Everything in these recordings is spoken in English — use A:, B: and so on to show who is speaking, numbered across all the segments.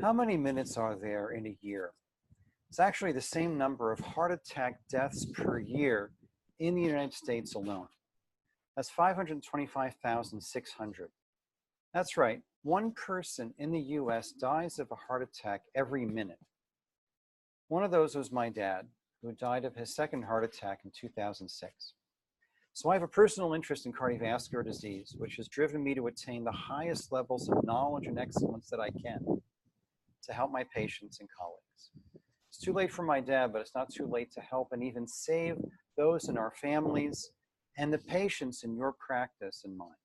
A: How many minutes are there in a year? It's actually the same number of heart attack deaths per year in the United States alone. That's 525,600. That's right, one person in the US dies of a heart attack every minute. One of those was my dad, who died of his second heart attack in 2006. So I have a personal interest in cardiovascular disease, which has driven me to attain the highest levels of knowledge and excellence that I can to help my patients and colleagues. It's too late for my dad, but it's not too late to help and even save those in our families and the patients in your practice and mine.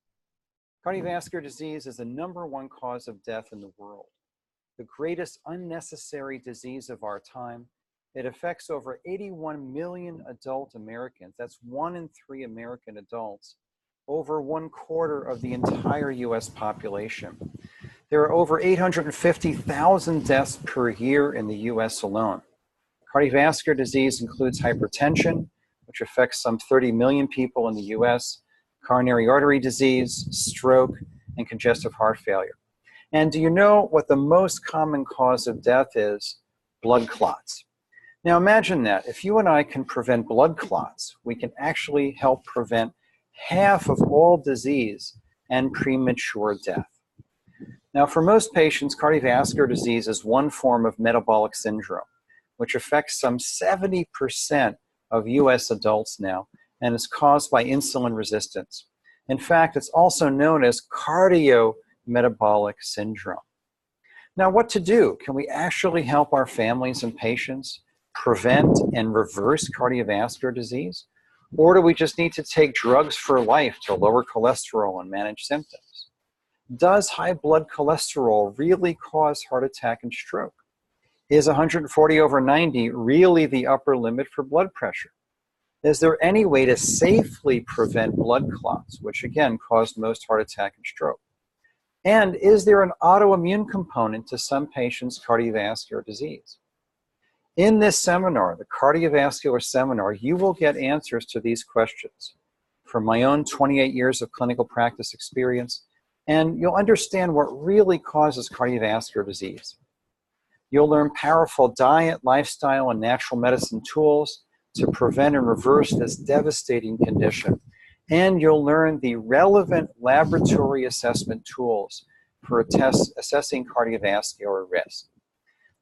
A: Cardiovascular disease is the #1 cause of death in the world, the greatest unnecessary disease of our time. It affects over 81 million adult Americans. That's 1 in 3 American adults, over 1/4 of the entire US population. There are over 850,000 deaths per year in the US alone. Cardiovascular disease includes hypertension, which affects some 30 million people in the US, coronary artery disease, stroke, and congestive heart failure. And do you know what the most common cause of death is? Blood clots. Now imagine that. If you and I can prevent blood clots, we can actually help prevent half of all disease and premature death. Now, for most patients, cardiovascular disease is one form of metabolic syndrome, which affects some 70% of US adults now, and is caused by insulin resistance. In fact, it's also known as cardiometabolic syndrome. Now, what to do? Can we actually help our families and patients prevent and reverse cardiovascular disease? Or do we just need to take drugs for life to lower cholesterol and manage symptoms? Does high blood cholesterol really cause heart attack and stroke? Is 140/90 really the upper limit for blood pressure? Is there any way to safely prevent blood clots, which again cause most heart attack and stroke? And is there an autoimmune component to some patients' cardiovascular disease? In this seminar, the cardiovascular seminar, you will get answers to these questions from my own 28 years of clinical practice experience, and you'll understand what really causes cardiovascular disease. You'll learn powerful diet, lifestyle, and natural medicine tools to prevent and reverse this devastating condition. And you'll learn the relevant laboratory assessment tools for assessing cardiovascular risk.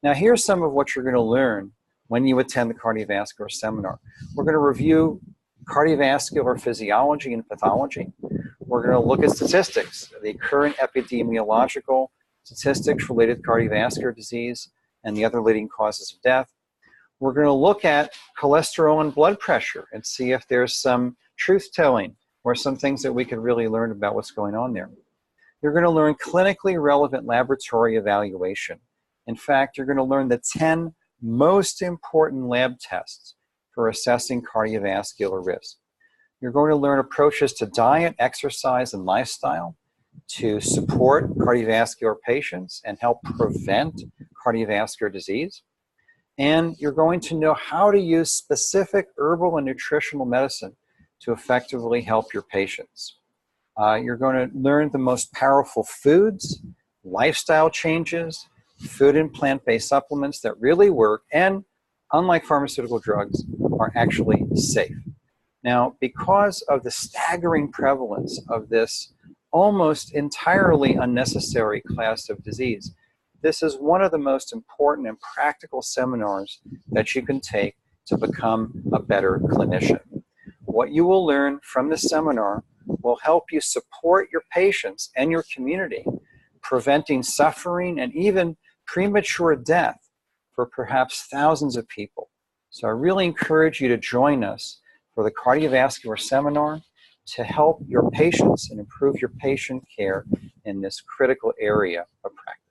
A: Now, here's some of what you're going to learn when you attend the cardiovascular seminar. We're going to review cardiovascular physiology and pathology. We're going to look at statistics, the current epidemiological statistics related to cardiovascular disease and the other leading causes of death. We're going to look at cholesterol and blood pressure and see if there's some truth-telling or some things that we can really learn about what's going on there. You're going to learn clinically relevant laboratory evaluation. In fact, you're going to learn the 10 most important lab tests for assessing cardiovascular risk. You're going to learn approaches to diet, exercise, and lifestyle to support cardiovascular patients and help prevent cardiovascular disease. And you're going to know how to use specific herbal and nutritional medicine to effectively help your patients. You're going to learn the most powerful foods, lifestyle changes, food and plant-based supplements that really work and, unlike pharmaceutical drugs, are actually safe. Now, because of the staggering prevalence of this almost entirely unnecessary class of disease, this is one of the most important and practical seminars that you can take to become a better clinician. What you will learn from this seminar will help you support your patients and your community, preventing suffering and even premature death for perhaps thousands of people. So I really encourage you to join us for the cardiovascular seminar to help your patients and improve your patient care in this critical area of practice.